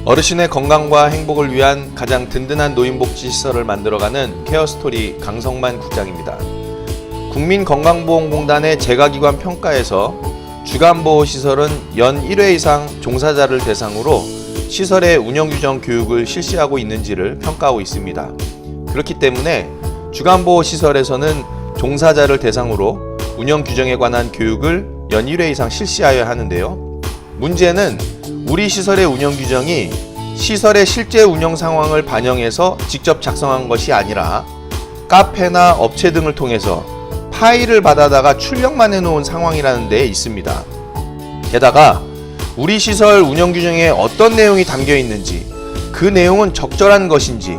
어르신의 건강과 행복을 위한 가장 든든한 노인복지시설을 만들어가는 케어스토리 강성만 국장입니다. 국민건강보험공단의 재가기관 평가에서 주간보호시설은 연 1회 이상 종사자를 대상으로 시설의 운영규정 교육을 실시하고 있는지를 평가하고 있습니다. 그렇기 때문에 주간보호시설에서는 종사자를 대상으로 운영규정에 관한 교육을 연 1회 이상 실시하여야 하는데요. 문제는 우리 시설의 운영규정이 시설의 실제 운영 상황을 반영해서 직접 작성한 것이 아니라 카페나 업체 등을 통해서 파일을 받아다가 출력만 해놓은 상황이라는 데 있습니다. 게다가 우리 시설 운영규정에 어떤 내용이 담겨 있는지, 그 내용은 적절한 것인지,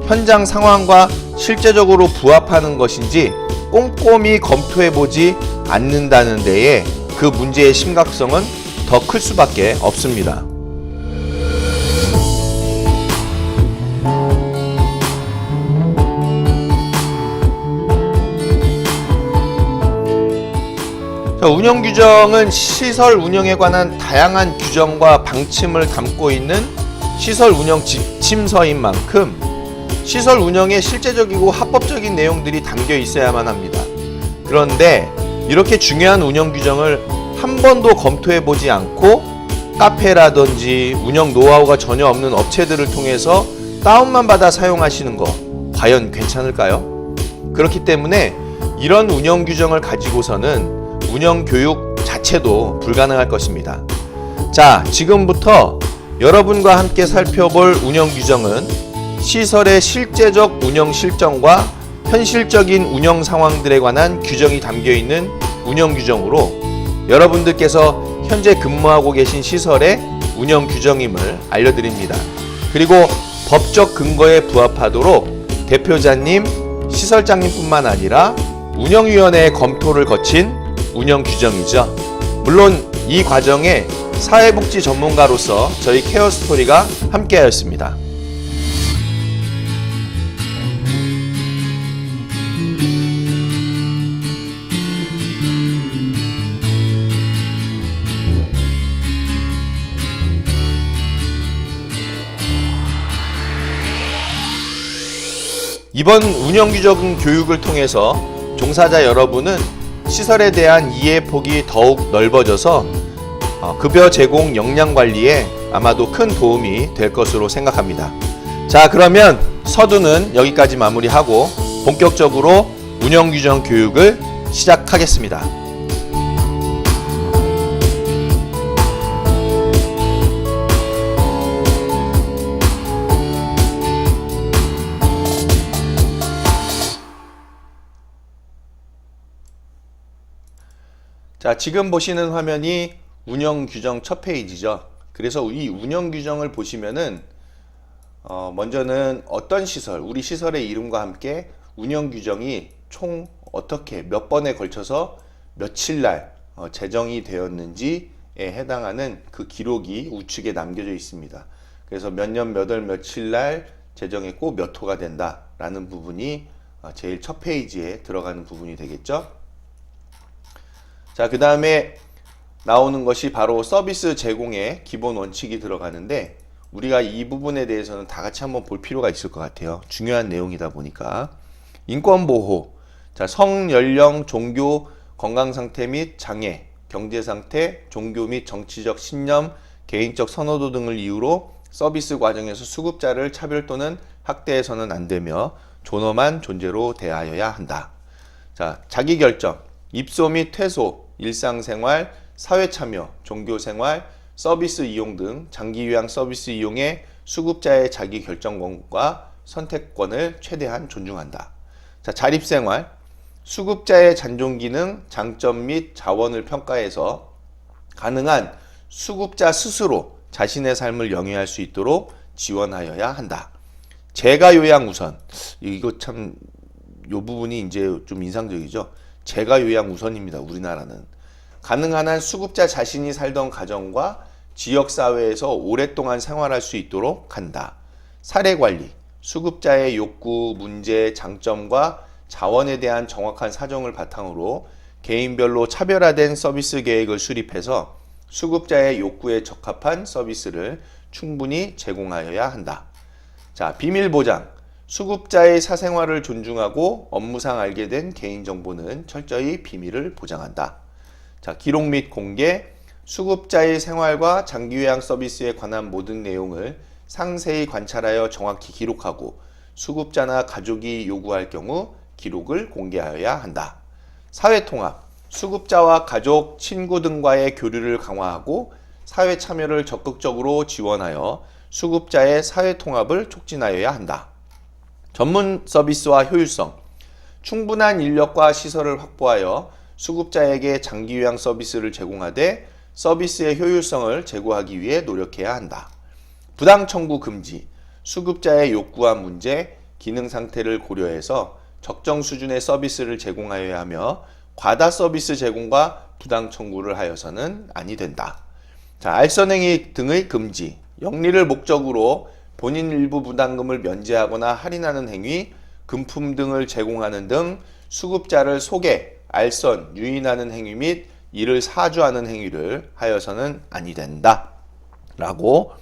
현장 상황과 실제적으로 부합하는 것인지 꼼꼼히 검토해보지 않는다는 데에 그 문제의 심각성은 더 클 수밖에 없습니다. 운영규정은 시설 운영에 관한 다양한 규정과 방침을 담고 있는 시설 운영 지침서인 만큼 시설 운영에 실제적이고 합법적인 내용들이 담겨 있어야만 합니다. 그런데 이렇게 중요한 운영규정을 한 번도 검토해보지 않고 카페라든지 운영 노하우가 전혀 없는 업체들을 통해서 다운만 받아 사용하시는 거 과연 괜찮을까요? 그렇기 때문에 이런 운영규정을 가지고서는 운영교육 자체도 불가능할 것입니다. 자, 지금부터 여러분과 함께 살펴볼 운영규정은 시설의 실제적 운영 실정과 현실적인 운영 상황들에 관한 규정이 담겨있는 운영규정으로 여러분들께서 현재 근무하고 계신 시설의 운영규정임을 알려드립니다. 그리고 법적 근거에 부합하도록 대표자님, 시설장님뿐만 아니라 운영위원회의 검토를 거친 운영규정이죠. 물론 이 과정에 사회복지 전문가로서 저희 케어스토리가 함께하였습니다. 이번 운영규정 교육을 통해서 종사자 여러분은 시설에 대한 이해 폭이 더욱 넓어져서 급여 제공 역량 관리에 아마도 큰 도움이 될 것으로 생각합니다. 자, 그러면 서두는 여기까지 마무리하고 본격적으로 운영규정 교육을 시작하겠습니다. 자, 지금 보시는 화면이 운영규정 첫 페이지죠. 그래서 이 운영규정을 보시면은 먼저는 어떤 시설, 우리 시설의 이름과 함께 운영규정이 총 어떻게 몇 번에 걸쳐서 며칠날 제정이 되었는지에 해당하는 그 기록이 우측에 남겨져 있습니다. 그래서 몇 년 몇 월 며칠날 제정했고 몇 호가 된다라는 부분이 제일 첫 페이지에 들어가는 부분이 되겠죠. 자, 그 다음에 나오는 것이 바로 서비스 제공의 기본 원칙이 들어가는데 우리가 이 부분에 대해서는 다 같이 한번 볼 필요가 있을 것 같아요. 중요한 내용이다 보니까. 인권보호, 자, 성, 연령, 종교, 건강상태 및 장애, 경제상태, 종교 및 정치적 신념, 개인적 선호도 등을 이유로 서비스 과정에서 수급자를 차별 또는 학대해서는 안 되며 존엄한 존재로 대하여야 한다. 자, 자기결정, 입소 및 퇴소, 일상생활, 사회참여, 종교생활, 서비스 이용 등 장기요양 서비스 이용의 수급자의 자기결정권과 선택권을 최대한 존중한다. 자, 자립생활, 수급자의 잔존기능, 장점 및 자원을 평가해서 가능한 수급자 스스로 자신의 삶을 영위할 수 있도록 지원하여야 한다. 재가요양 우선, 이거 참 요 부분이 이제 좀 인상적이죠. 재가요양 우선입니다. 우리나라는. 가능한 한 수급자 자신이 살던 가정과 지역사회에서 오랫동안 생활할 수 있도록 한다. 사례관리, 수급자의 욕구, 문제, 장점과 자원에 대한 정확한 사정을 바탕으로 개인별로 차별화된 서비스 계획을 수립해서 수급자의 욕구에 적합한 서비스를 충분히 제공하여야 한다. 자, 비밀 보장. 수급자의 사생활을 존중하고 업무상 알게 된 개인정보는 철저히 비밀을 보장한다. 자, 기록 및 공개. 수급자의 생활과 장기요양 서비스에 관한 모든 내용을 상세히 관찰하여 정확히 기록하고 수급자나 가족이 요구할 경우 기록을 공개하여야 한다. 사회통합. 수급자와 가족, 친구 등과의 교류를 강화하고 사회 참여를 적극적으로 지원하여 수급자의 사회통합을 촉진하여야 한다. 전문 서비스와 효율성. 충분한 인력과 시설을 확보하여 수급자에게 장기요양 서비스를 제공하되 서비스의 효율성을 제고하기 위해 노력해야 한다. 부당 청구 금지. 수급자의 욕구와 문제, 기능 상태를 고려해서 적정 수준의 서비스를 제공하여야 하며 과다 서비스 제공과 부당 청구를 하여서는 아니 된다. 자, 알선행위 등의 금지. 영리를 목적으로 본인 일부 부담금을 면제하거나 할인하는 행위, 금품 등을 제공하는 등 수급자를 속여, 알선, 유인하는 행위 및 이를 사주하는 행위를 하여서는 아니 된다. 라고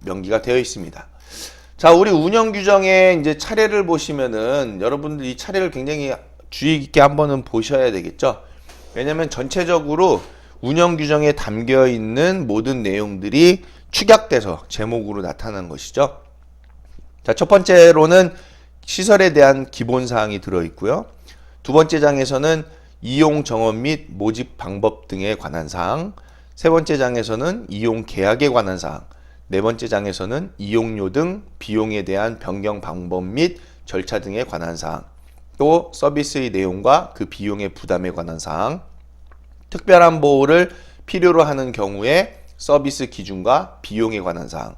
명기가 되어 있습니다. 자, 우리 운영 규정의 이제 차례를 보시면은 여러분들 이 차례를 굉장히 주의 깊게 한번은 보셔야 되겠죠. 왜냐면 전체적으로 운영 규정에 담겨 있는 모든 내용들이 축약돼서 제목으로 나타난 것이죠. 자, 첫 번째로는 시설에 대한 기본 사항이 들어 있고요. 두 번째 장에서는 이용 정원 및 모집 방법 등에 관한 사항, 세 번째 장에서는 이용 계약에 관한 사항, 네 번째 장에서는 이용료 등 비용에 대한 변경 방법 및 절차 등에 관한 사항, 또 서비스의 내용과 그 비용의 부담에 관한 사항, 특별한 보호를 필요로 하는 경우에 서비스 기준과 비용에 관한 사항.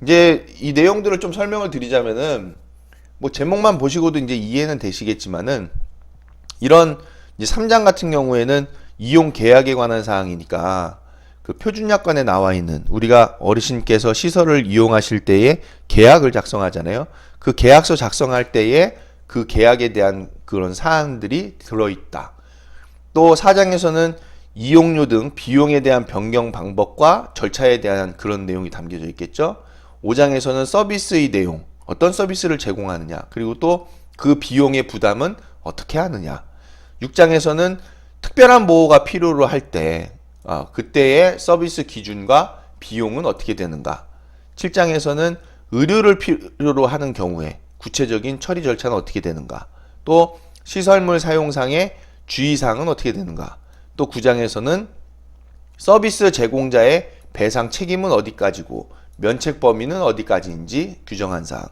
이제 이 내용들을 좀 설명을 드리자면은 뭐 제목만 보시고도 이제 이해는 되시겠지만은 이런 이제 3장 같은 경우에는 이용 계약에 관한 사항이니까 그 표준약관에 나와 있는 우리가 어르신께서 시설을 이용하실 때에 계약을 작성하잖아요. 그 계약서 작성할 때에 그 계약에 대한 그런 사항들이 들어있다. 또 4장에서는 이용료 등 비용에 대한 변경 방법과 절차에 대한 그런 내용이 담겨져 있겠죠. 5장에서는 서비스의 내용, 어떤 서비스를 제공하느냐, 그리고 또 그 비용의 부담은 어떻게 하느냐. 6장에서는 특별한 보호가 필요로 할 때 그때의 서비스 기준과 비용은 어떻게 되는가. 7장에서는 의료를 필요로 하는 경우에 구체적인 처리 절차는 어떻게 되는가. 또 시설물 사용상의 주의사항은 어떻게 되는가. 또 9장에서는 서비스 제공자의 배상 책임은 어디까지고 면책 범위는 어디까지인지 규정한 사항,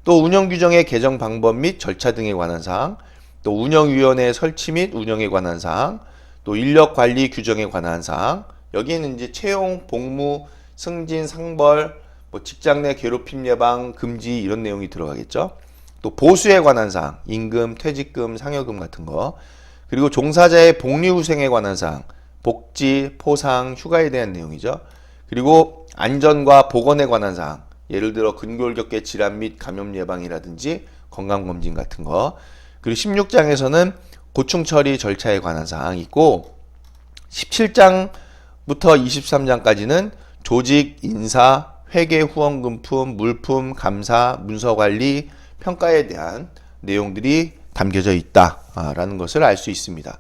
또 운영 규정의 개정 방법 및 절차 등에 관한 사항, 또 운영위원회 설치 및 운영에 관한 사항, 또 인력 관리 규정에 관한 사항, 여기에는 이제 채용, 복무, 승진, 상벌, 뭐 직장 내 괴롭힘 예방, 금지 이런 내용이 들어가겠죠. 또 보수에 관한 사항, 임금, 퇴직금, 상여금 같은 거, 그리고 종사자의 복리후생에 관한 사항, 복지, 포상, 휴가에 대한 내용이죠. 그리고 안전과 보건에 관한 사항, 예를 들어 근골격계 질환 및 감염 예방이라든지 건강검진 같은 거. 그리고 16장에서는 고충 처리 절차에 관한 사항이 있고 17장부터 23장까지는 조직, 인사, 회계, 후원금품, 물품, 감사, 문서관리, 평가에 대한 내용들이 담겨져 있다라는 것을 알 수 있습니다.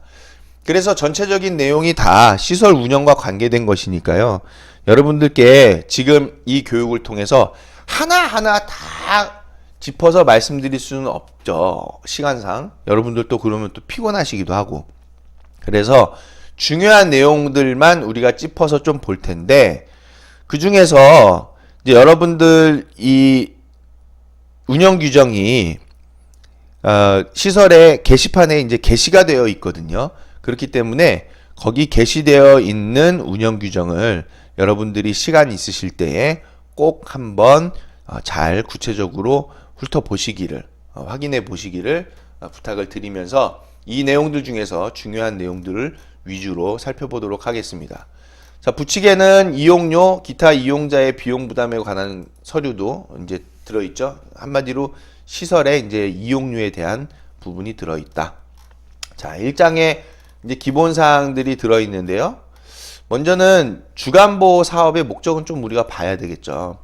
그래서 전체적인 내용이 다 시설 운영과 관계된 것이니까요. 여러분들께 지금 이 교육을 통해서 하나하나 다 짚어서 말씀드릴 수는 없죠. 시간상. 여러분들도 그러면 또 피곤하시기도 하고. 그래서 중요한 내용들만 우리가 짚어서 좀 볼 텐데, 그 중에서 이제 여러분들 이 운영 규정이 시설의 게시판에 이제 게시가 되어 있거든요. 그렇기 때문에 거기 게시되어 있는 운영 규정을 여러분들이 시간 있으실 때에 꼭 한번 잘 구체적으로 훑어보시기를 확인해 보시기를 부탁을 드리면서 이 내용들 중에서 중요한 내용들을 위주로 살펴보도록 하겠습니다. 자, 부칙에는 이용료, 기타 이용자의 비용 부담에 관한 서류도 이제 들어있죠. 한마디로 시설에 이제 이용료에 대한 부분이 들어있다. 자, 1장에 이제 기본 사항들이 들어있는데요. 먼저는 주간보호 사업의 목적은 좀 우리가 봐야 되겠죠.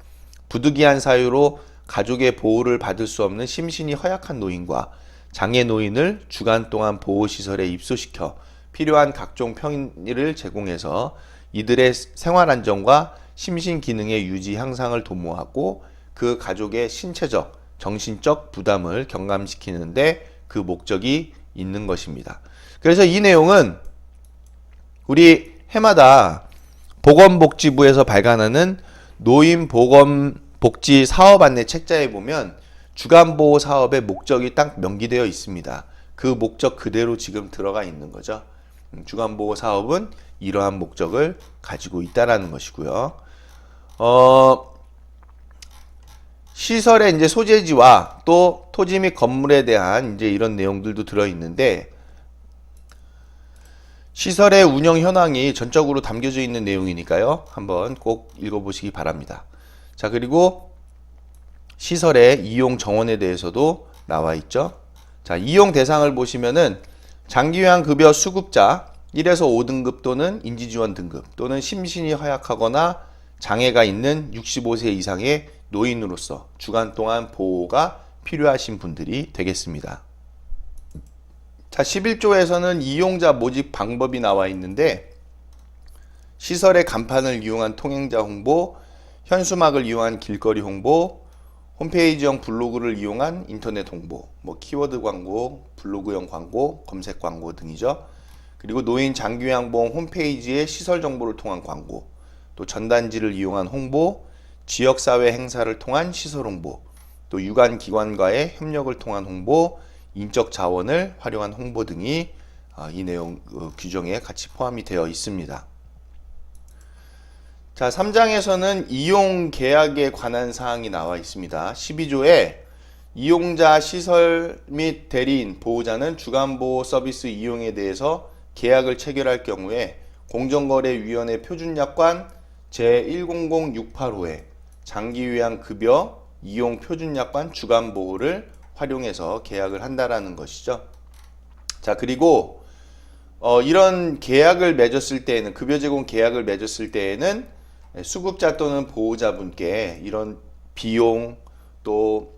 부득이한 사유로 가족의 보호를 받을 수 없는 심신이 허약한 노인과 장애 노인을 주간 동안 보호시설에 입소시켜 필요한 각종 편의를 제공해서 이들의 생활 안정과 심신 기능의 유지 향상을 도모하고 그 가족의 신체적, 정신적 부담을 경감시키는데 그 목적이 있는 것입니다. 그래서 이 내용은 우리 해마다 보건복지부에서 발간하는 노인보건복지 사업 안내 책자에 보면 주간보호 사업의 목적이 딱 명기되어 있습니다. 그 목적 그대로 지금 들어가 있는 거죠. 주간보호 사업은 이러한 목적을 가지고 있다라는 것이고요. 시설의 이제 소재지와 또 토지 및 건물에 대한 이제 이런 내용들도 들어 있는데 시설의 운영 현황이 전적으로 담겨져 있는 내용이니까요. 한번 꼭 읽어보시기 바랍니다. 자, 그리고 시설의 이용 정원에 대해서도 나와 있죠. 자, 이용 대상을 보시면은 장기요양급여 수급자 1에서 5등급 또는 인지지원 등급 또는 심신이 허약하거나 장애가 있는 65세 이상의 노인으로서 주간 동안 보호가 필요하신 분들이 되겠습니다. 자, 11조에서는 이용자 모집 방법이 나와 있는데 시설의 간판을 이용한 통행자 홍보, 현수막을 이용한 길거리 홍보, 홈페이지형 블로그를 이용한 인터넷 홍보, 뭐 키워드 광고, 블로그형 광고, 검색 광고 등이죠. 그리고 노인 장기요양보험 홈페이지의 시설 정보를 통한 광고, 또 전단지를 이용한 홍보, 지역사회 행사를 통한 시설 홍보, 또 유관기관과의 협력을 통한 홍보, 인적 자원을 활용한 홍보 등이 이 내용 규정에 같이 포함이 되어 있습니다. 자, 3장에서는 이용 계약에 관한 사항이 나와 있습니다. 12조에 이용자, 시설 및 대리인, 보호자는 주간보호 서비스 이용에 대해서 계약을 체결할 경우에 공정거래위원회 표준약관 제100685에 장기요양급여 이용 표준약관 주간보호를 활용해서 계약을 한다라는 것이죠. 자, 그리고 이런 계약을 맺었을 때에는 급여 제공 계약을 맺었을 때에는 수급자 또는 보호자분께 이런 비용 또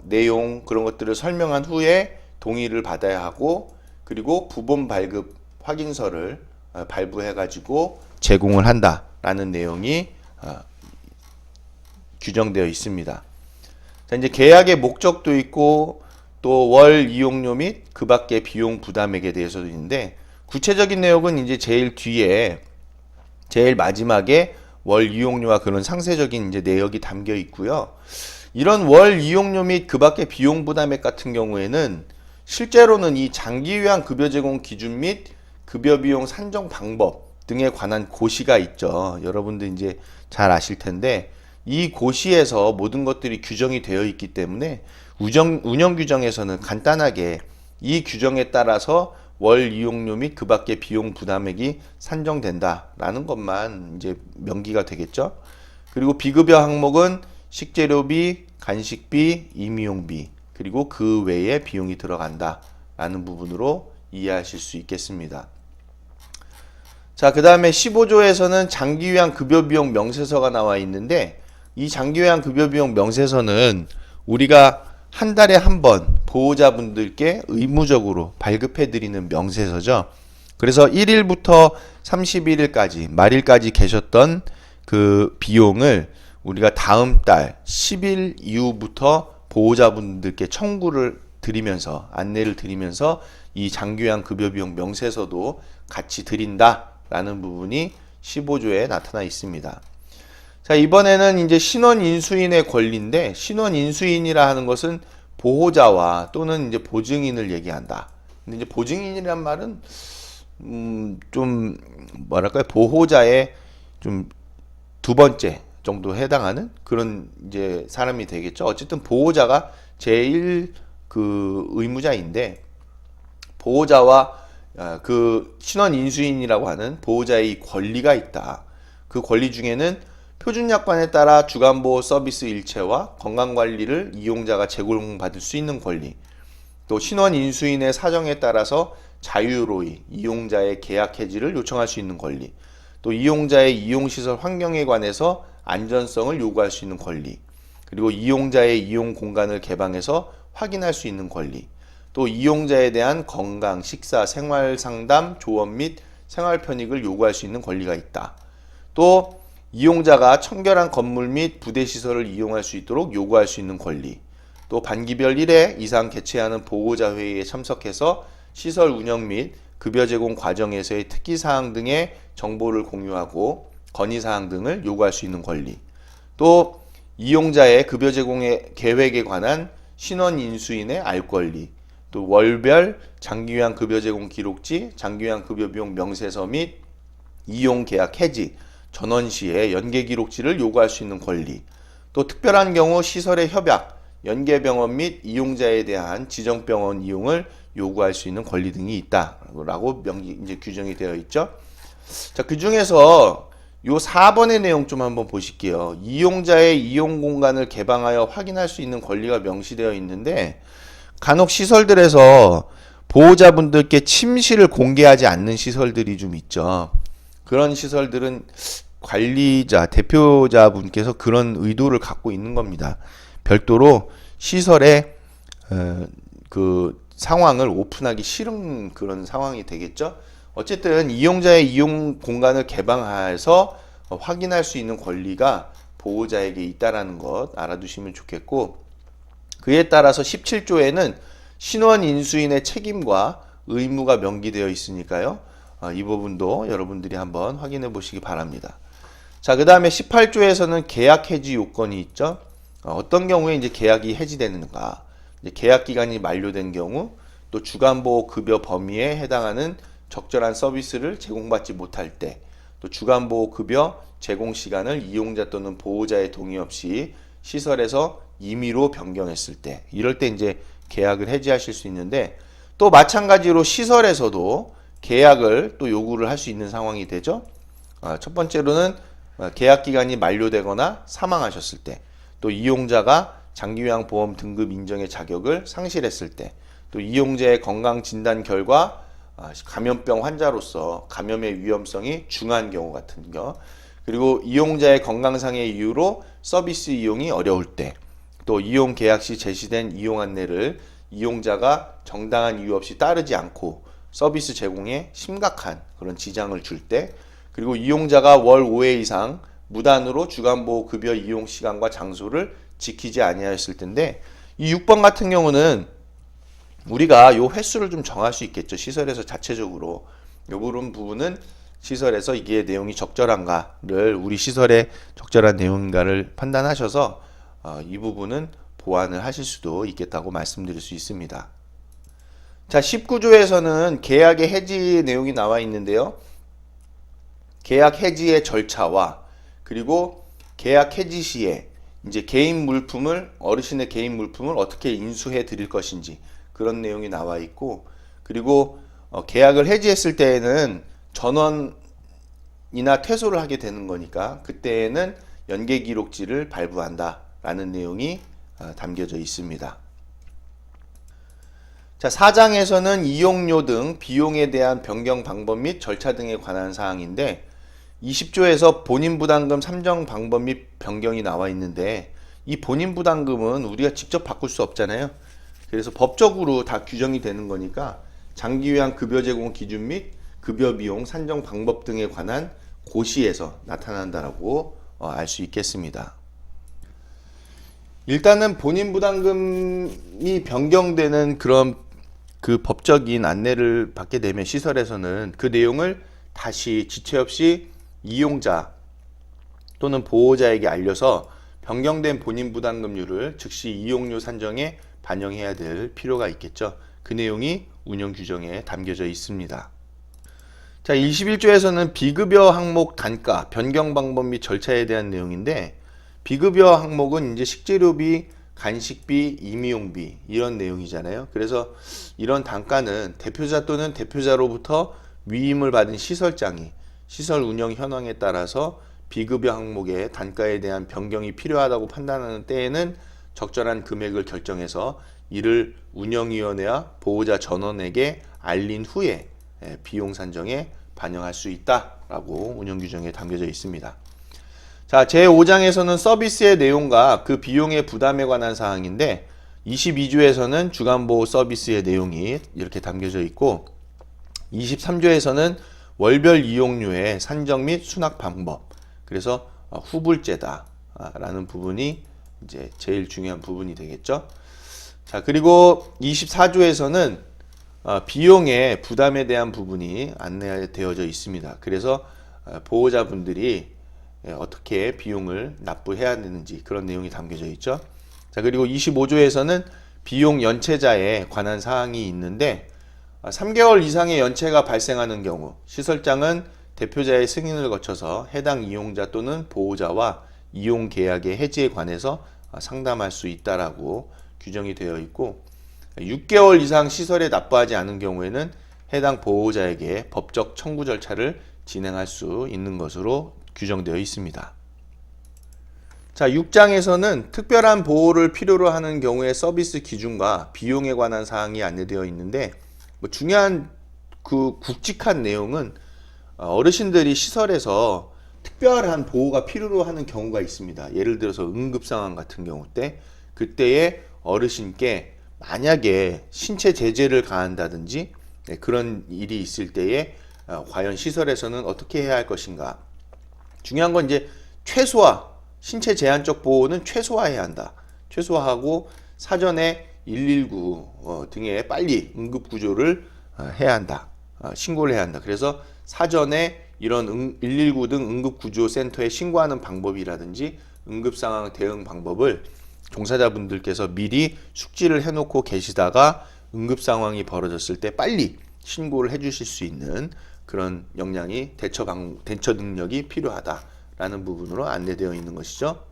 내용 그런 것들을 설명한 후에 동의를 받아야 하고 그리고 부본 발급 확인서를 발부해 가지고 제공을 한다라는 내용이 규정되어 있습니다. 자, 이제 계약의 목적도 있고 또 월 이용료 및 그 밖의 비용 부담액에 대해서도 있는데 구체적인 내용은 이제 제일 뒤에 제일 마지막에 월 이용료와 그런 상세적인 이제 내역이 담겨 있고요. 이런 월 이용료 및 그 밖의 비용 부담액 같은 경우에는 실제로는 이 장기요양 급여 제공 기준 및 급여 비용 산정 방법 등에 관한 고시가 있죠. 여러분들 이제 잘 아실 텐데 이 고시에서 모든 것들이 규정이 되어 있기 때문에 운영 규정에서는 간단하게 이 규정에 따라서 월 이용료 및 그 밖의 비용 부담액이 산정된다라는 것만 이제 명기가 되겠죠. 그리고 비급여 항목은 식재료비, 간식비, 임의용비 그리고 그 외에 비용이 들어간다라는 부분으로 이해하실 수 있겠습니다. 자, 그 다음에 15조에서는 장기요양 급여비용 명세서가 나와 있는데 이 장기요양 급여비용 명세서는 우리가 한 달에 한 번 보호자분들께 의무적으로 발급해 드리는 명세서죠. 그래서 1일부터 31일까지 말일까지 계셨던 그 비용을 우리가 다음 달 10일 이후부터 보호자분들께 청구를 드리면서 안내를 드리면서 이 장기요양 급여비용 명세서도 같이 드린다라는 부분이 15조에 나타나 있습니다. 자, 이번에는 이제 신원인수인의 권리인데 신원인수인이라 하는 것은 보호자와 또는 이제 보증인을 얘기한다. 근데 이제 보증인이란 말은 좀 뭐랄까요? 보호자의 좀 두 번째 정도 해당하는 그런 이제 사람이 되겠죠. 어쨌든 보호자가 제일 그 의무자인데 보호자와 그 신원인수인이라고 하는 보호자의 이 권리가 있다. 그 권리 중에는 표준약관에 따라 주간보호 서비스 일체와 건강관리를 이용자가 제공받을 수 있는 권리, 또 신원인수인의 사정에 따라서 자유로이 이용자의 계약 해지를 요청할 수 있는 권리, 또 이용자의 이용시설 환경에 관해서 안전성을 요구할 수 있는 권리, 그리고 이용자의 이용 공간을 개방해서 확인할 수 있는 권리, 또 이용자에 대한 건강, 식사, 생활 상담, 조언 및 생활 편익을 요구할 수 있는 권리가 있다. 또 이용자가 청결한 건물 및 부대 시설을 이용할 수 있도록 요구할 수 있는 권리, 또 반기별 1회 이상 개최하는 보호자 회의에 참석해서 시설 운영 및 급여 제공 과정에서의 특기사항 등의 정보를 공유하고 건의사항 등을 요구할 수 있는 권리, 또 이용자의 급여 제공의 계획에 관한 신원 인수인의 알 권리, 또 월별 장기요양 급여 제공 기록지, 장기요양 급여 비용 명세서 및 이용 계약 해지, 전원 시에 연계 기록지를 요구할 수 있는 권리, 또 특별한 경우 시설의 협약, 연계 병원 및 이용자에 대한 지정 병원 이용을 요구할 수 있는 권리 등이 있다라고 이제 규정이 되어 있죠. 자, 그 중에서 요 4번의 내용 좀 한번 보실게요. 이용자의 이용 공간을 개방하여 확인할 수 있는 권리가 명시되어 있는데, 간혹 시설들에서 보호자분들께 침실을 공개하지 않는 시설들이 좀 있죠. 그런 시설들은 관리자, 대표자분께서 그런 의도를 갖고 있는 겁니다. 별도로 시설의 그 상황을 오픈하기 싫은 그런 상황이 되겠죠. 어쨌든 이용자의 이용 공간을 개방해서 확인할 수 있는 권리가 보호자에게 있다라는 것 알아두시면 좋겠고, 그에 따라서 17조에는 신원 인수인의 책임과 의무가 명기되어 있으니까요. 이 부분도 여러분들이 한번 확인해 보시기 바랍니다. 자, 그 다음에 18조에서는 계약 해지 요건이 있죠. 어떤 경우에 이제 계약이 해지되는가? 이제 계약 기간이 만료된 경우, 또 주간보호 급여 범위에 해당하는 적절한 서비스를 제공받지 못할 때, 또 주간보호 급여 제공 시간을 이용자 또는 보호자의 동의 없이 시설에서 임의로 변경했을 때, 이럴 때 이제 계약을 해지하실 수 있는데, 또 마찬가지로 시설에서도 계약을 또 요구를 할 수 있는 상황이 되죠. 첫 번째로는 계약 기간이 만료되거나 사망하셨을 때, 또 이용자가 장기요양보험 등급 인정의 자격을 상실했을 때, 또 이용자의 건강 진단 결과 감염병 환자로서 감염의 위험성이 중한 경우 같은 경우, 그리고 이용자의 건강상의 이유로 서비스 이용이 어려울 때, 또 이용 계약 시 제시된 이용 안내를 이용자가 정당한 이유 없이 따르지 않고 서비스 제공에 심각한 그런 지장을 줄 때, 그리고 이용자가 월 5회 이상 무단으로 주간보호 급여 이용 시간과 장소를 지키지 아니하였을 텐데, 이 6번 같은 경우는 우리가 요 횟수를 좀 정할 수 있겠죠. 시설에서 자체적으로 요 부분은 시설에서 이게 내용이 적절한가를, 우리 시설에 적절한 내용인가를 판단하셔서 이 부분은 보완을 하실 수도 있겠다고 말씀드릴 수 있습니다. 자, 19조에서는 계약의 해지 내용이 나와 있는데요. 계약 해지의 절차와, 그리고 계약 해지 시에 이제 어르신의 개인 물품을 어떻게 인수해 드릴 것인지, 그런 내용이 나와 있고, 그리고 계약을 해지했을 때에는 전원이나 퇴소를 하게 되는 거니까 그때에는 연계 기록지를 발부한다라는 내용이 담겨져 있습니다. 자, 4장에서는 이용료 등 비용에 대한 변경 방법 및 절차 등에 관한 사항인데, 20조에서 본인부담금 산정 방법 및 변경이 나와 있는데, 이 본인부담금은 우리가 직접 바꿀 수 없잖아요. 그래서 법적으로 다 규정이 되는 거니까 장기요양 급여 제공 기준 및 급여 비용 산정 방법 등에 관한 고시에서 나타난다라고 알 수 있겠습니다. 일단은 본인 부담금이 변경되는 그런 그 법적인 안내를 받게 되면 시설에서는 그 내용을 다시 지체 없이 이용자 또는 보호자에게 알려서 변경된 본인 부담금률을 즉시 이용료 산정에 반영해야 될 필요가 있겠죠. 그 내용이 운영 규정에 담겨져 있습니다. 자, 21조에서는 비급여 항목 단가, 변경 방법 및 절차에 대한 내용인데, 비급여 항목은 이제 식재료비, 간식비, 임의용비 이런 내용이잖아요. 그래서 이런 단가는 대표자 또는 대표자로부터 위임을 받은 시설장이 시설 운영 현황에 따라서 비급여 항목의 단가에 대한 변경이 필요하다고 판단하는 때에는 적절한 금액을 결정해서 이를 운영위원회와 보호자 전원에게 알린 후에 비용 산정에 반영할 수 있다라고 운영규정에 담겨져 있습니다. 자, 제5장에서는 서비스의 내용과 그 비용의 부담에 관한 사항인데 22조에서는 주간보호 서비스의 내용이 이렇게 담겨져 있고 23조에서는 월별 이용료의 산정 및 수납 방법, 그래서 후불제다라는 부분이 이제 제일 중요한 부분이 되겠죠. 자, 그리고 24조에서는 비용의 부담에 대한 부분이 안내되어져 있습니다. 그래서 보호자분들이 어떻게 비용을 납부해야 되는지 그런 내용이 담겨져 있죠. 자, 그리고 25조에서는 비용 연체자에 관한 사항이 있는데 3개월 이상의 연체가 발생하는 경우 시설장은 대표자의 승인을 거쳐서 해당 이용자 또는 보호자와 이용 계약의 해지에 관해서 상담할 수 있다라고 규정이 되어 있고 6개월 이상 시설에 납부하지 않은 경우에는 해당 보호자에게 법적 청구 절차를 진행할 수 있는 것으로 규정되어 있습니다. 자, 6장에서는 특별한 보호를 필요로 하는 경우의 서비스 기준과 비용에 관한 사항이 안내되어 있는데 중요한 그 굵직한 내용은 어르신들이 시설에서 특별한 보호가 필요로 하는 경우가 있습니다. 예를 들어서 응급 상황 같은 경우 때 그때에 어르신께 만약에 신체 제재를 가한다든지 그런 일이 있을 때에 과연 시설에서는 어떻게 해야 할 것인가. 중요한 건 이제 최소화, 신체 제한적 보호는 최소화해야 한다. 최소화하고 사전에 119 등에 빨리 응급 구조를 해야 한다. 신고를 해야 한다. 그래서 사전에 이런 119 등 응급 구조 센터에 신고하는 방법이라든지 응급 상황 대응 방법을 종사자분들께서 미리 숙지를 해놓고 계시다가 응급 상황이 벌어졌을 때 빨리 신고를 해주실 수 있는 그런 역량이 대처 능력이 필요하다라는 부분으로 안내되어 있는 것이죠.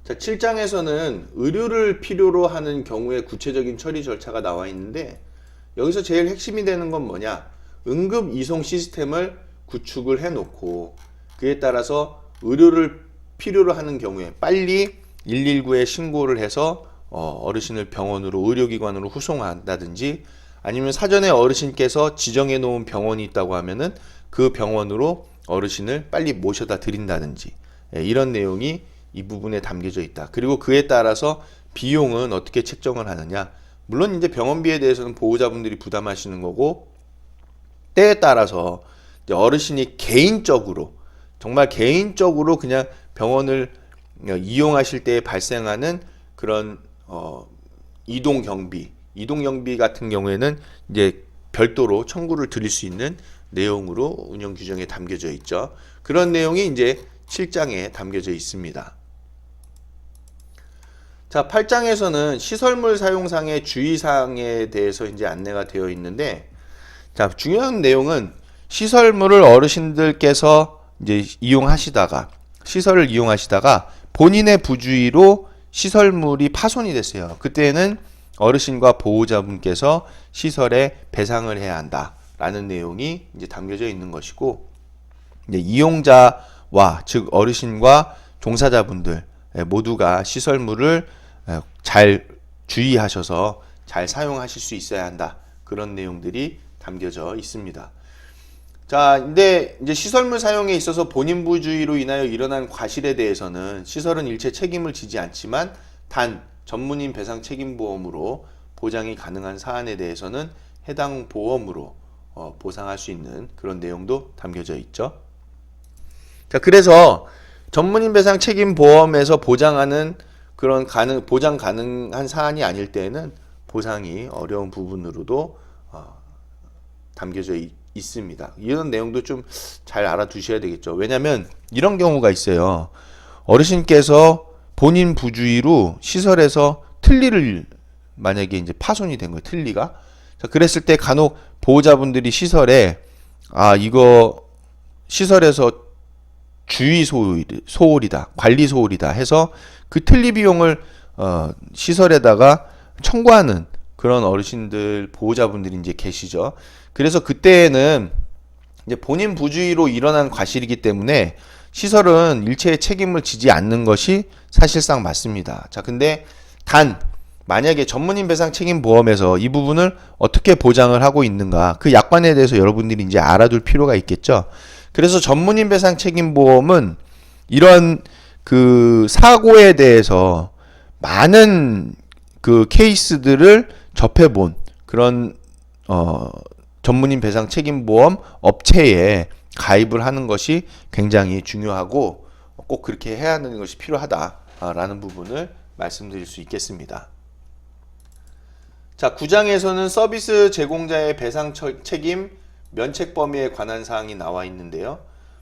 자, 7장에서는 의료를 필요로 하는 경우의 구체적인 처리 절차가 나와 있는데 여기서 제일 핵심이 되는 건 뭐냐? 응급 이송 시스템을 구축을 해놓고 그에 따라서 의료를 필요로 하는 경우에 빨리 119에 신고를 해서 어르신을 병원으로 의료기관으로 후송한다든지 아니면 사전에 어르신께서 지정해 놓은 병원이 있다고 하면은 그 병원으로 어르신을 빨리 모셔다 드린다든지 이런 내용이 이 부분에 담겨져 있다. 그리고 그에 따라서 비용은 어떻게 책정을 하느냐. 물론 이제 병원비에 대해서는 보호자분들이 부담하시는 거고 때에 따라서 이제 어르신이 개인적으로 정말 개인적으로 그냥 병원을 이용하실 때 발생하는 그런 이동 경비 같은 경우에는 이제 별도로 청구를 드릴 수 있는 내용으로 운영 규정에 담겨져 있죠. 그런 내용이 이제 7장에 담겨져 있습니다. 자, 8장에서는 시설물 사용상의 주의사항에 대해서 이제 안내가 되어 있는데, 자, 중요한 내용은 시설물을 어르신들께서 이제 시설을 이용하시다가 본인의 부주의로 시설물이 파손이 됐어요. 그때는 어르신과 보호자분께서 시설에 배상을 해야 한다라는 내용이 이제 담겨져 있는 것이고, 이제 이용자와 즉 어르신과 종사자분들 모두가 시설물을 잘 주의하셔서 잘 사용하실 수 있어야 한다. 그런 내용들이 담겨져 있습니다. 자, 근데 이제 시설물 사용에 있어서 본인 부주의로 인하여 일어난 과실에 대해서는 시설은 일체 책임을 지지 않지만 단 전문인 배상 책임보험으로 보장이 가능한 사안에 대해서는 해당 보험으로 보상할 수 있는 그런 내용도 담겨져 있죠. 자, 그래서 전문인 배상 책임보험에서 보장하는 그런 보장 가능한 사안이 아닐 때에는 보상이 어려운 부분으로도 담겨져 있습니다. 이런 내용도 좀 잘 알아두셔야 되겠죠. 왜냐하면 이런 경우가 있어요. 어르신께서 본인 부주의로 시설에서 틀니를 만약에 이제 파손이 된 거예요. 틀니가. 자, 그랬을 때 간혹 보호자분들이 시설에 이거 시설에서 주의 소홀이다, 관리 소홀이다 해서 그 틀니 비용을 시설에다가 청구하는 그런 어르신들 보호자분들이 이제 계시죠. 그래서 그때에는 이제 본인 부주의로 일어난 과실이기 때문에 시설은 일체의 책임을 지지 않는 것이 사실상 맞습니다. 자, 근데 단 만약에 전문인 배상 책임 보험에서 이 부분을 어떻게 보장을 하고 있는가, 그 약관에 대해서 여러분들이 이제 알아둘 필요가 있겠죠. 그래서 전문인 배상 책임 보험은 이런 그 사고에 대해서 많은 그 케이스들을 접해본 그런 전문인 배상 책임 보험 업체에 가입을 하는 것이 굉장히 중요하고 꼭 그렇게 해야 하는 것이 필요하다라는 부분을 말씀드릴 수 있겠습니다. 자, 9장에서는 서비스 제공자의 배상 책임 면책 범위에 관한 사항이 나와 있는데요.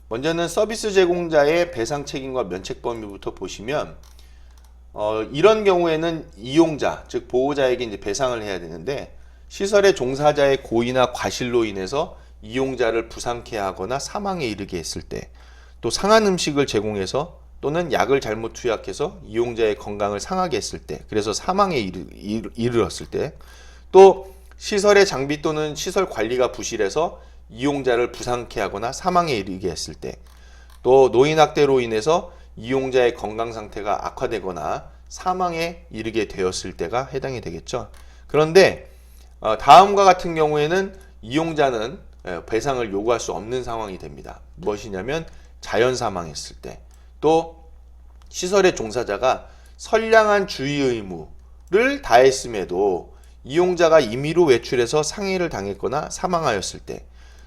먼저는 서비스 제공자의 배상 책임과 면책 범위부터 보시면 이런 경우에는 이용자, 즉 보호자에게 이제 배상을 해야 되는데, 시설의 종사자의 고의나 과실로 인해서 이용자를 부상케 하거나 사망에 이르게 했을 때, 또 상한 음식을 제공해서 또는 약을 잘못 투약해서 이용자의 건강을 상하게 했을 때, 그래서 사망에 이르렀을 때, 또 시설의 장비 또는 시설 관리가 부실해서 이용자를 부상케 하거나 사망에 이르게 했을 때, 또 노인학대로 인해서 이용자의 건강 상태가 악화되거나 사망에 이르게 되었을 때가 해당이 되겠죠. 그런데 다음과 같은 경우에는 이용자는 배상을 요구할 수 없는 상황이 됩니다. 무엇이냐면 자연 사망했을 때, 또 시설의 종사자가 선량한 주의 의무를 다했음에도 이용자가 임의로 외출해서 상해를 당했거나 사망하였을 때,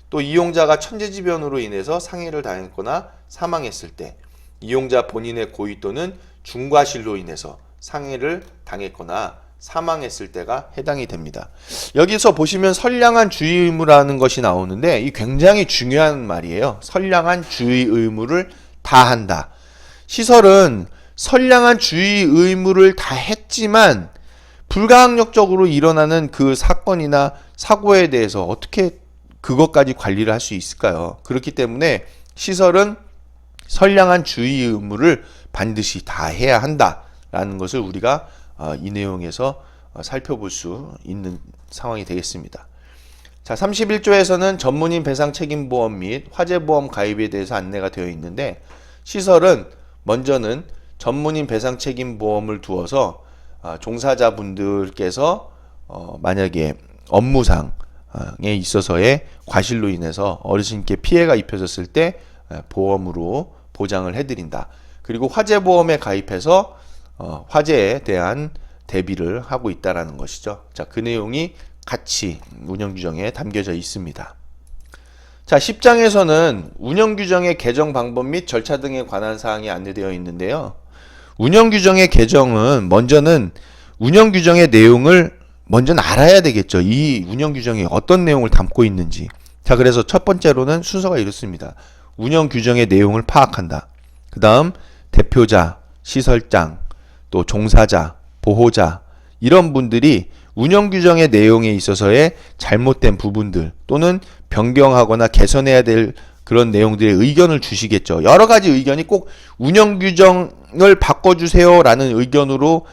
또 이용자가 천재지변으로 인해서 상해를 당했거나 사망했을 때, 이용자 본인의 고의 또는 중과실로 인해서 상해를 당했거나 사망했을 때가 해당이 됩니다. 여기서 보시면 선량한 주의 의무라는 것이 나오는데, 이 굉장히 중요한 말이에요. 선량한 주의 의무를 다한다. 시설은 선량한 주의 의무를 다 했지만 불가항력적으로 일어나는 그 사건이나 사고에 대해서 어떻게 그것까지 관리를 할 수 있을까요? 그렇기 때문에 시설은 선량한 주의 의무를 반드시 다 해야 한다라는 것을 우리가 이 내용에서 살펴볼 수 있는 상황이 되겠습니다. 자, 31조에서는 전문인 배상 책임보험 및 화재보험 가입에 대해서 안내가 되어 있는데, 시설은 먼저는 전문인 배상 책임보험을 두어서 종사자분들께서 만약에 업무상에 있어서의 과실로 인해서 어르신께 피해가 입혀졌을 때 보험으로 보장을 해드린다. 그리고 화재보험에 가입해서 화재에 대한 대비를 하고 있다라는 것이죠. 자, 그 내용이 같이 운영규정에 담겨져 있습니다. 자, 10장에서는 운영규정의 개정 방법 및 절차 등에 관한 사항이 안내되어 있는데요. 운영규정의 개정은 먼저는 운영규정의 내용을 먼저는 알아야 되겠죠. 이 운영규정이 어떤 내용을 담고 있는지. 자, 그래서 첫 번째로는 순서가 이렇습니다. 운영규정의 내용을 파악한다. 그 다음 대표자, 시설장, 또 종사자, 보호자, 이런 분들이 운영규정의 내용에 있어서의 잘못된 부분들 또는 변경하거나 개선해야 될 그런 내용들의 의견을 주시겠죠. 여러 가지 의견이 꼭 운영규정을 바꿔주세요 라는 의견으로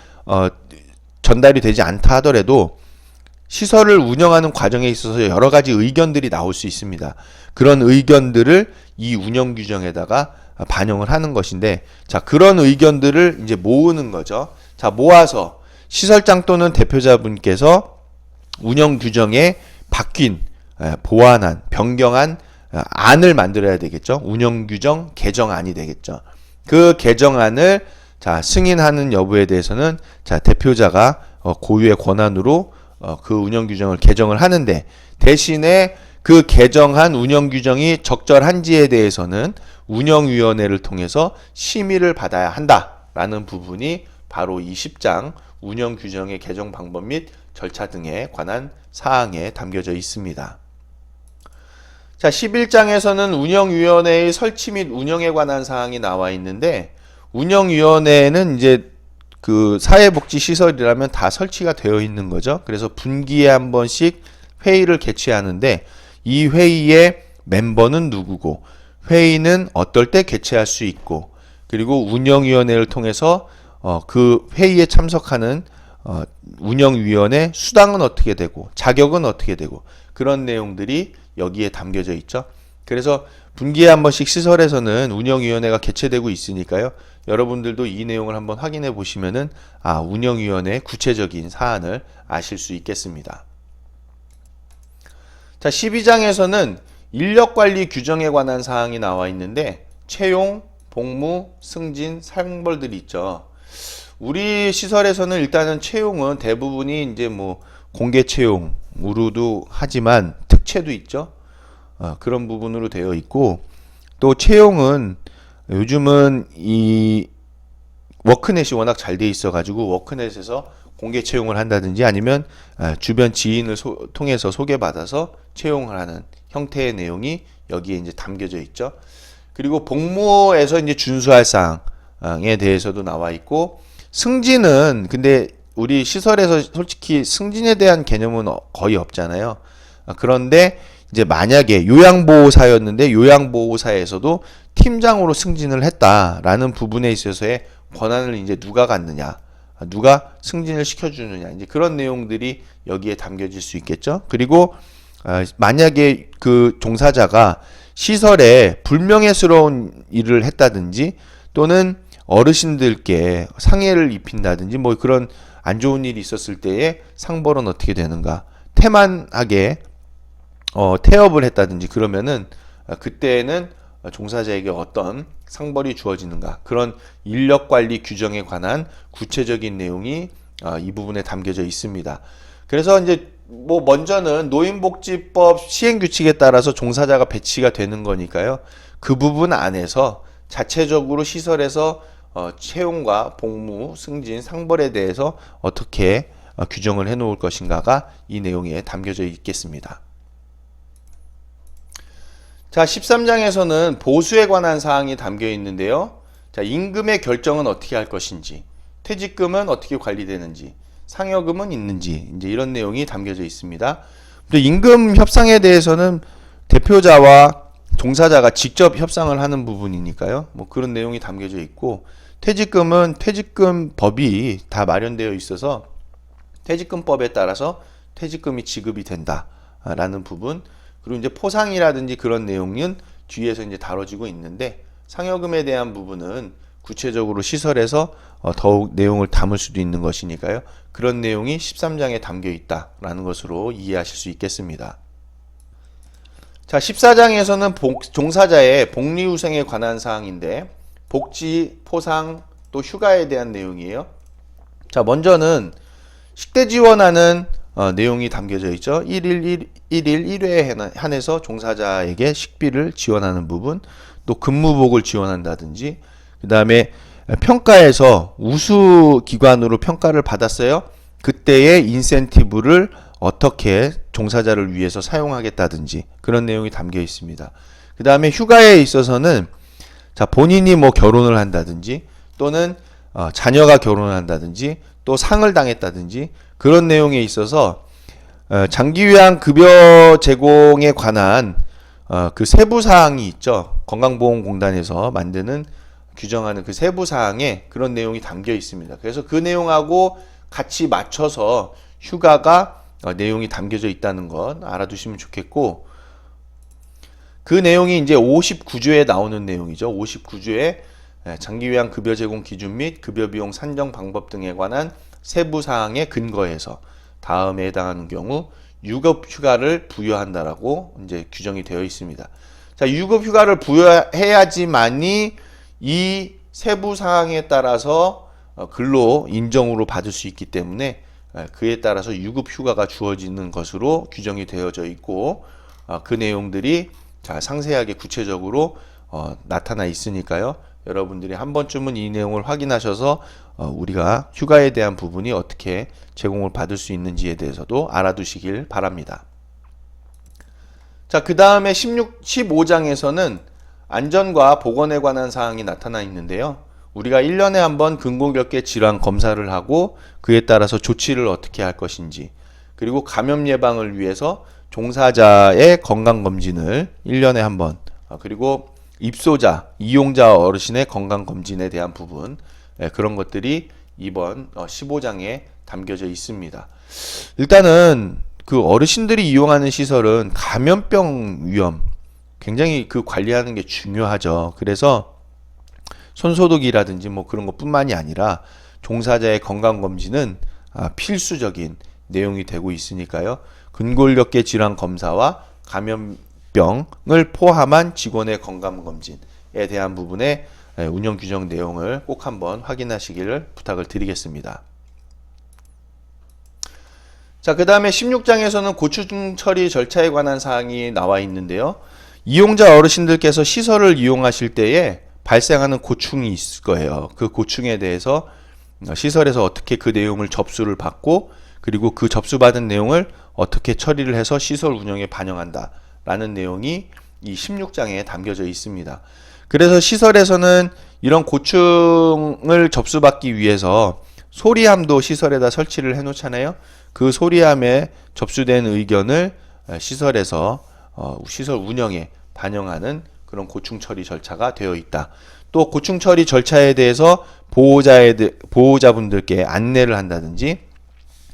전달이 되지 않다 하더라도 시설을 운영하는 과정에 있어서 여러 가지 의견들이 나올 수 있습니다. 그런 의견들을 이 운영규정에다가 반영을 하는 것인데, 자, 그런 의견들을 이제 모으는 거죠. 자, 모아서 시설장 또는 대표자분께서 운영규정에 바뀐, 보완한, 변경한 안을 만들어야 되겠죠. 운영규정 개정안이 되겠죠. 그 개정안을 자, 승인하는 여부에 대해서는 자, 대표자가 고유의 권한으로 그 운영규정을 개정을 하는데, 대신에 그 개정한 운영규정이 적절한지에 대해서는 운영위원회를 통해서 심의를 받아야 한다라는 부분이 바로 이 10장 운영규정의 개정 방법 및 절차 등에 관한 사항에 담겨져 있습니다. 자, 11장에서는 운영위원회의 설치 및 운영에 관한 사항이 나와 있는데, 운영위원회는 이제 그 사회복지시설이라면 다 설치가 되어 있는 거죠. 그래서 분기에 한 번씩 회의를 개최하는데, 이 회의의 멤버는 누구고, 회의는 어떨 때 개최할 수 있고, 그리고 운영위원회를 통해서 그 회의에 참석하는 운영위원회 수당은 어떻게 되고, 자격은 어떻게 되고, 그런 내용들이 여기에 담겨져 있죠. 그래서 분기에 한 번씩 시설에서는 운영위원회가 개최되고 있으니까요. 여러분들도 이 내용을 한번 확인해 보시면은 운영위원회의 구체적인 사안을 아실 수 있겠습니다. 자, 12장에서는 인력관리 규정에 관한 사항이 나와 있는데 채용, 복무, 승진, 상벌들이 있죠. 우리 시설에서는 일단은 채용은 대부분이 이제 뭐 공개 채용으로도 하지만 특채도 있죠. 그런 부분으로 되어 있고, 또 채용은 요즘은 이 워크넷이 워낙 잘 돼 있어 가지고 워크넷에서 공개 채용을 한다든지 아니면 주변 지인을 통해서 소개받아서 채용을 하는 형태의 내용이 여기에 이제 담겨져 있죠. 그리고 복무에서 이제 준수할 사항에 대해서도 나와 있고, 승진은 근데 우리 시설에서 솔직히 승진에 대한 개념은 거의 없잖아요. 그런데 이제 만약에 요양보호사였는데 요양보호사에서도 팀장으로 승진을 했다라는 부분에 있어서의 권한을 이제 누가 갖느냐, 누가 승진을 시켜주느냐, 이제 그런 내용들이 여기에 담겨질 수 있겠죠. 그리고 만약에 그 종사자가 시설에 불명예스러운 일을 했다든지 또는 어르신들께 상해를 입힌다든지 뭐 그런 안 좋은 일이 있었을 때에 상벌은 어떻게 되는가? 태만하게 태업을 했다든지 그러면은 그때는 종사자에게 어떤 상벌이 주어지는가? 그런 인력관리 규정에 관한 구체적인 내용이 이 부분에 담겨져 있습니다. 그래서 이제 뭐 먼저는 노인복지법 시행규칙에 따라서 종사자가 배치가 되는 거니까요. 그 부분 안에서 자체적으로 시설에서 채용과 복무, 승진, 상벌에 대해서 어떻게 규정을 해 놓을 것인가가 이 내용에 담겨져 있겠습니다. 자, 13장에서는 보수에 관한 사항이 담겨 있는데요. 자, 임금의 결정은 어떻게 할 것인지, 퇴직금은 어떻게 관리되는지, 상여금은 있는지, 이제 이런 내용이 담겨져 있습니다. 임금 협상에 대해서는 대표자와 종사자가 직접 협상을 하는 부분이니까요. 뭐 그런 내용이 담겨져 있고, 퇴직금은 퇴직금 법이 다 마련되어 있어서 퇴직금법에 따라서 퇴직금이 지급이 된다라는 부분, 그리고 이제 포상이라든지 그런 내용은 뒤에서 이제 다뤄지고 있는데, 상여금에 대한 부분은 구체적으로 시설에서 더욱 내용을 담을 수도 있는 것이니까요. 그런 내용이 13장에 담겨 있다라는 것으로 이해하실 수 있겠습니다. 자, 14장에서는 종사자의 복리후생에 관한 사항인데, 복지, 포상, 또 휴가에 대한 내용이에요. 자, 먼저는 식대 지원하는 내용이 담겨져 있죠. 1일 1회에 한해서 종사자에게 식비를 지원하는 부분, 또 근무복을 지원한다든지, 그 다음에 평가에서 우수 기관으로 평가를 받았어요. 그때의 인센티브를 어떻게 종사자를 위해서 사용하겠다든지 그런 내용이 담겨 있습니다. 그 다음에 휴가에 있어서는 자, 본인이 뭐 결혼을 한다든지 또는 자녀가 결혼을 한다든지 또 상을 당했다든지 그런 내용에 있어서 장기요양 급여 제공에 관한 그 세부 사항이 있죠. 건강보험공단에서 만드는 규정하는 그 세부 사항에 그런 내용이 담겨 있습니다. 그래서 그 내용하고 같이 맞춰서 휴가가 내용이 담겨져 있다는 것 알아두시면 좋겠고, 그 내용이 이제 59조에 나오는 내용이죠. 59조에 장기요양 급여 제공 기준 및 급여 비용 산정 방법 등에 관한 세부 사항에 근거해서 다음에 해당하는 경우 유급 휴가를 부여한다라고 이제 규정이 되어 있습니다. 자, 유급 휴가를 부여해야지만이 이 세부 사항에 따라서 근로 인정으로 받을 수 있기 때문에 그에 따라서 유급 휴가가 주어지는 것으로 규정이 되어져 있고, 그 내용들이 자, 상세하게 구체적으로 나타나 있으니까요. 여러분들이 한 번쯤은 이 내용을 확인하셔서 우리가 휴가에 대한 부분이 어떻게 제공을 받을 수 있는지에 대해서도 알아두시길 바랍니다. 자, 그 다음에 15장에서는 안전과 보건에 관한 사항이 나타나 있는데요. 우리가 1년에 한 번 근골격계 질환 검사를 하고 그에 따라서 조치를 어떻게 할 것인지, 그리고 감염 예방을 위해서 종사자의 건강검진을 1년에 한 번, 그리고 입소자, 이용자 어르신의 건강검진에 대한 부분, 그런 것들이 이번 15장에 담겨져 있습니다. 일단은 그 어르신들이 이용하는 시설은 감염병 위험 굉장히 그 관리하는 게 중요하죠. 그래서 손소독이라든지 뭐 그런 것뿐만이 아니라 종사자의 건강검진은 필수적인 내용이 되고 있으니까요. 근골격계 질환 검사와 감염병을 포함한 직원의 건강검진에 대한 부분에 운영 규정 내용을 꼭 한번 확인하시기를 부탁을 드리겠습니다. 자, 그 다음에 16장에서는 고충 처리 절차에 관한 사항이 나와 있는데요. 이용자 어르신들께서 시설을 이용하실 때에 발생하는 고충이 있을 거예요. 그 고충에 대해서 시설에서 어떻게 그 내용을 접수를 받고 그리고 그 접수받은 내용을 어떻게 처리를 해서 시설 운영에 반영한다 라는 내용이 이 16장에 담겨져 있습니다. 그래서 시설에서는 이런 고충을 접수받기 위해서 소리함도 시설에다 설치를 해 놓잖아요. 그 소리함에 접수된 의견을 시설에서 시설 운영에 반영하는 그런 고충 처리 절차가 되어 있다. 또 고충 처리 절차에 대해서 보호자분들께 안내를 한다든지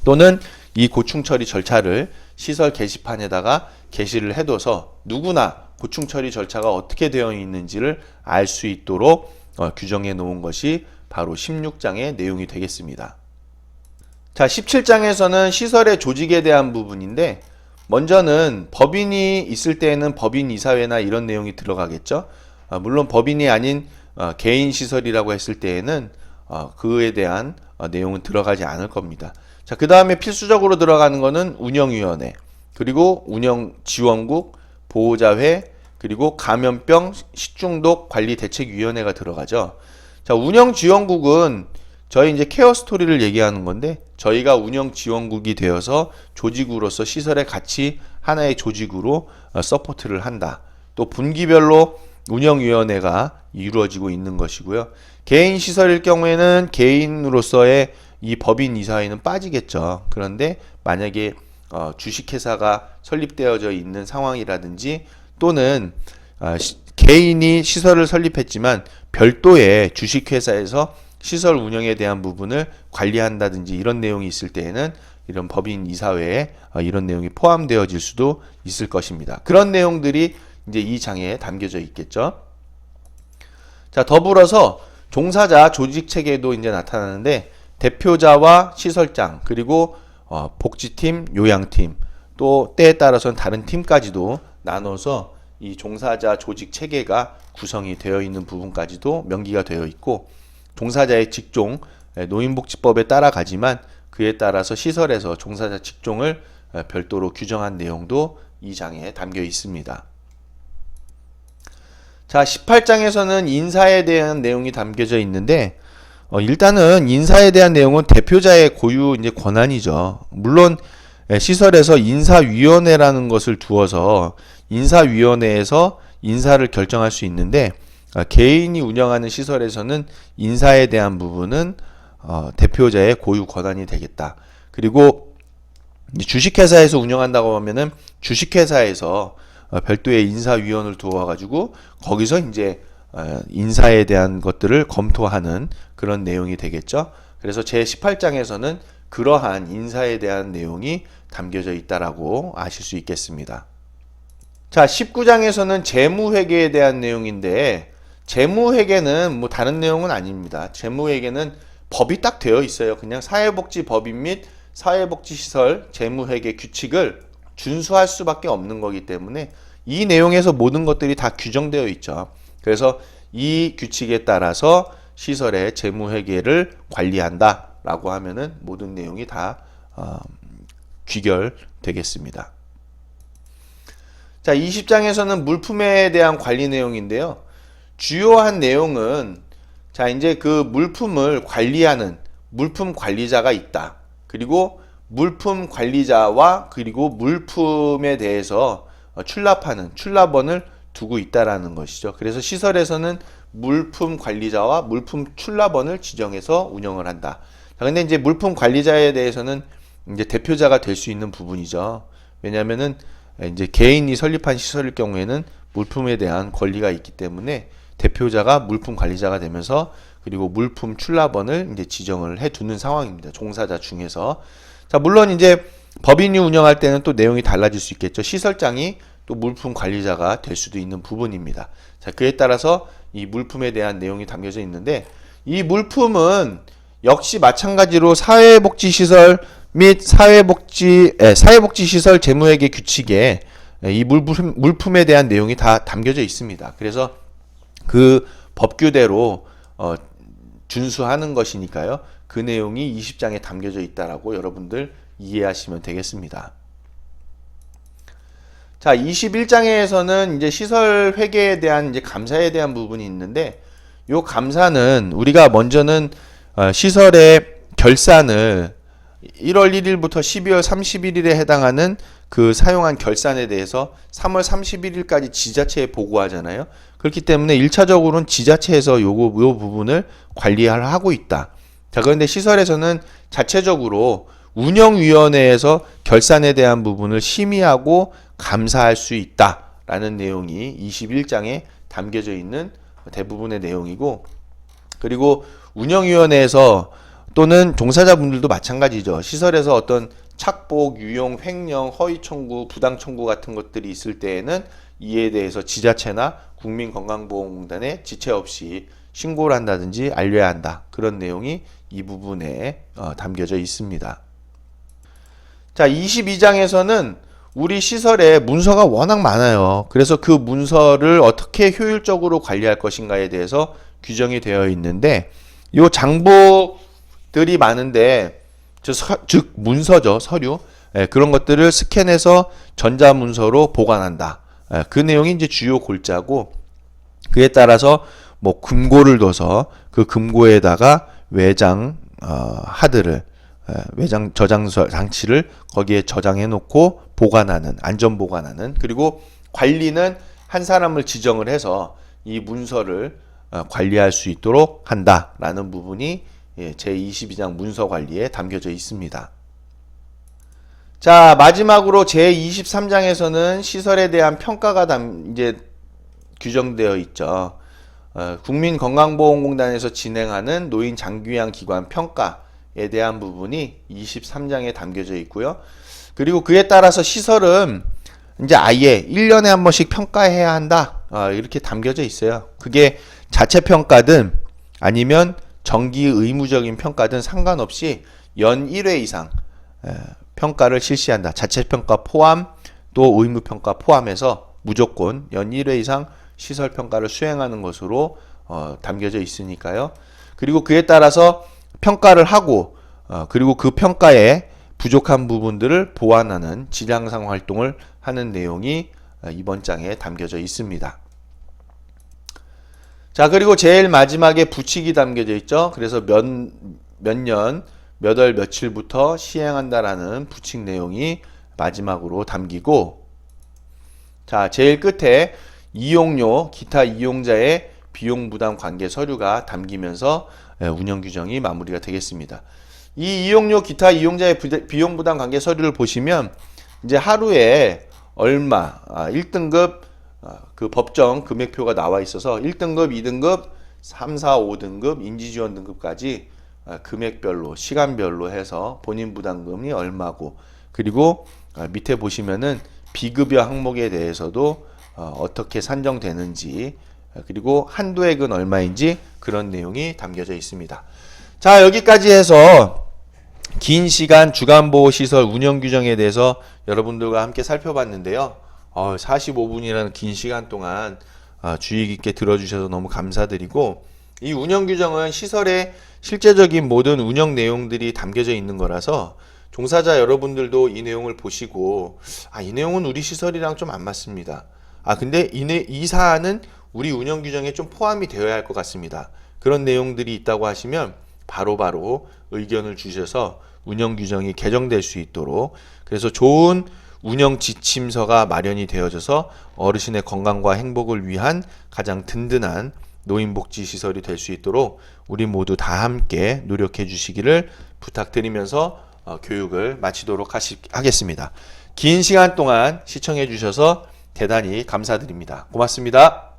또는 이 고충 처리 절차를 시설 게시판에다가 게시를 해둬서 누구나 고충 처리 절차가 어떻게 되어 있는지를 알 수 있도록 규정해 놓은 것이 바로 16장의 내용이 되겠습니다. 자, 17장에서는 시설의 조직에 대한 부분인데 먼저는 법인이 있을 때에는 법인 이사회나 이런 내용이 들어가겠죠. 물론 법인이 아닌 개인 시설이라고 했을 때에는 그에 대한 내용은 들어가지 않을 겁니다. 자, 그 다음에 필수적으로 들어가는 거는 운영위원회, 그리고 운영지원국, 보호자회, 그리고 감염병 식중독 관리 대책위원회가 들어가죠. 자, 운영지원국은 저희 이제 케어 스토리를 얘기하는 건데 저희가 운영지원국이 되어서 조직으로서 시설에 같이 하나의 조직으로 서포트를 한다. 또 분기별로 운영위원회가 이루어지고 있는 것이고요. 개인 시설일 경우에는 개인으로서의 이 법인 이사회는 빠지겠죠. 그런데 만약에 주식회사가 설립되어져 있는 상황이라든지 또는 개인이 시설을 설립했지만 별도의 주식회사에서 시설 운영에 대한 부분을 관리한다든지 이런 내용이 있을 때에는 이런 법인 이사회에 이런 내용이 포함되어질 수도 있을 것입니다. 그런 내용들이 이제 이 장에 담겨져 있겠죠. 자, 더불어서 종사자 조직 체계도 이제 나타나는데 대표자와 시설장 그리고 복지팀, 요양팀 또 때에 따라서는 다른 팀까지도 나눠서 이 종사자 조직 체계가 구성이 되어 있는 부분까지도 명기가 되어 있고 종사자의 직종, 노인복지법에 따라가지만 그에 따라서 시설에서 종사자 직종을 별도로 규정한 내용도 이 장에 담겨 있습니다. 자, 18장에서는 인사에 대한 내용이 담겨져 있는데 일단은 인사에 대한 내용은 대표자의 고유 이제 권한이죠. 물론 시설에서 인사위원회라는 것을 두어서 인사위원회에서 인사를 결정할 수 있는데 개인이 운영하는 시설에서는 인사에 대한 부분은 대표자의 고유 권한이 되겠다. 그리고 주식회사에서 운영한다고 하면은 주식회사에서 별도의 인사위원을 두어가지고 거기서 이제 인사에 대한 것들을 검토하는 그런 내용이 되겠죠. 그래서 제 18장에서는 그러한 인사에 대한 내용이 담겨져 있다라고 아실 수 있겠습니다. 자, 19장에서는 재무회계에 대한 내용인데 재무회계는 뭐 다른 내용은 아닙니다. 재무회계는 법이 딱 되어 있어요. 그냥 사회복지법인 및 사회복지시설 재무회계 규칙을 준수할 수밖에 없는 거기 때문에 이 내용에서 모든 것들이 다 규정되어 있죠. 그래서 이 규칙에 따라서 시설의 재무회계를 관리한다 라고 하면은 모든 내용이 다 귀결되겠습니다. 자, 20장에서는 물품에 대한 관리 내용인데요. 주요한 내용은 자, 이제 그 물품을 관리하는 물품 관리자가 있다. 그리고 물품 관리자와 그리고 물품에 대해서 출납하는 출납원을 두고 있다라는 것이죠. 그래서 시설에서는 물품 관리자와 물품 출납원을 지정해서 운영을 한다. 자, 근데 이제 물품 관리자에 대해서는 이제 대표자가 될 수 있는 부분이죠. 왜냐하면은 이제 개인이 설립한 시설일 경우에는 물품에 대한 권리가 있기 때문에 대표자가 물품 관리자가 되면서 그리고 물품 출납원을 이제 지정을 해 두는 상황입니다. 종사자 중에서. 자, 물론 이제 법인이 운영할 때는 또 내용이 달라질 수 있겠죠. 시설장이 또 물품 관리자가 될 수도 있는 부분입니다. 자, 그에 따라서 이 물품에 대한 내용이 담겨져 있는데, 이 물품은 역시 마찬가지로 사회복지시설 및 사회복지시설 재무회계 규칙에 이 물품에 대한 내용이 다 담겨져 있습니다. 그래서 그 법규대로 준수하는 것이니까요. 그 내용이 20장에 담겨져 있다라고 여러분들 이해하시면 되겠습니다. 자, 21장에서는 이제 시설 회계에 대한 이제 감사에 대한 부분이 있는데, 요 감사는 우리가 먼저는 시설의 결산을 1월 1일부터 12월 31일에 해당하는 그 사용한 결산에 대해서 3월 31일까지 지자체에 보고하잖아요. 그렇기 때문에 1차적으로는 지자체에서 요 부분을 관리하고 있다. 자, 그런데 시설에서는 자체적으로 운영위원회에서 결산에 대한 부분을 심의하고 감사할 수 있다라는 내용이 21장에 담겨져 있는 대부분의 내용이고, 그리고 운영위원회에서 또는 종사자분들도 마찬가지죠. 시설에서 어떤 착복, 유용, 횡령, 허위 청구, 부당 청구 같은 것들이 있을 때에는 이에 대해서 지자체나 국민건강보험공단에 지체 없이 신고를 한다든지 알려야 한다. 그런 내용이 이 부분에 담겨져 있습니다. 자, 22장에서는 우리 시설에 문서가 워낙 많아요. 그래서 그 문서를 어떻게 효율적으로 관리할 것인가에 대해서 규정이 되어 있는데, 요 장부들이 많은데, 즉 문서죠, 서류. 그런 것들을 스캔해서 전자문서로 보관한다. 그 내용이 이제 주요 골자고, 그에 따라서 뭐 금고를 둬서 그 금고에다가 외장 하드를 외장 저장 장치를 거기에 저장해 놓고 보관하는, 안전 보관하는, 그리고 관리는 한 사람을 지정을 해서 이 문서를 관리할 수 있도록 한다라는 부분이 제22장 문서 관리에 담겨져 있습니다. 자, 마지막으로 제23장에서는 시설에 대한 평가가 이제 규정되어 있죠. 국민건강보험공단에서 진행하는 노인 장기요양 기관 평가에 대한 부분이 23장에 담겨져 있고요. 그리고 그에 따라서 시설은 이제 아예 1년에 한 번씩 평가해야 한다. 이렇게 담겨져 있어요. 그게 자체 평가든 아니면 정기 의무적인 평가든 상관없이 연 1회 이상 평가를 실시한다. 자체 평가 포함 또 의무 평가 포함해서 무조건 연 1회 이상 시설 평가를 수행하는 것으로 담겨져 있으니까요. 그리고 그에 따라서 평가를 하고 그리고 그 평가에 부족한 부분들을 보완하는 질향상 활동을 하는 내용이 이번 장에 담겨져 있습니다. 자, 그리고 제일 마지막에 부칙이 담겨져 있죠. 그래서 몇 년, 몇 월, 며칠부터 시행한다라는 부칙 내용이 마지막으로 담기고, 자, 제일 끝에 이용료, 기타 이용자의 비용 부담 관계 서류가 담기면서 운영 규정이 마무리가 되겠습니다. 이 이용료, 기타 이용자의 비용 부담 관계 서류를 보시면 이제 하루에 얼마, 1등급 그 법정 금액표가 나와 있어서 1등급, 2등급, 3, 4, 5등급, 인지지원 등급까지 금액별로, 시간별로 해서 본인 부담금이 얼마고, 그리고 밑에 보시면은 비급여 항목에 대해서도 어떻게 산정되는지, 그리고 한도액은 얼마인지 그런 내용이 담겨져 있습니다. 자, 여기까지 해서 긴 시간 주간보호시설 운영규정에 대해서 여러분들과 함께 살펴봤는데요. 45분이라는 긴 시간 동안 주의 깊게 들어주셔서 너무 감사드리고, 이 운영규정은 시설의 실제적인 모든 운영 내용들이 담겨져 있는 거라서 종사자 여러분들도 이 내용을 보시고 이 내용은 우리 시설이랑 좀 안 맞습니다. 근데 이 사안은 우리 운영규정에 좀 포함이 되어야 할 것 같습니다. 그런 내용들이 있다고 하시면 바로바로 의견을 주셔서 운영규정이 개정될 수 있도록, 그래서 좋은 운영 지침서가 마련이 되어져서 어르신의 건강과 행복을 위한 가장 든든한 노인복지시설이 될 수 있도록 우리 모두 다 함께 노력해 주시기를 부탁드리면서 교육을 마치도록 하겠습니다. 긴 시간 동안 시청해 주셔서 대단히 감사드립니다. 고맙습니다.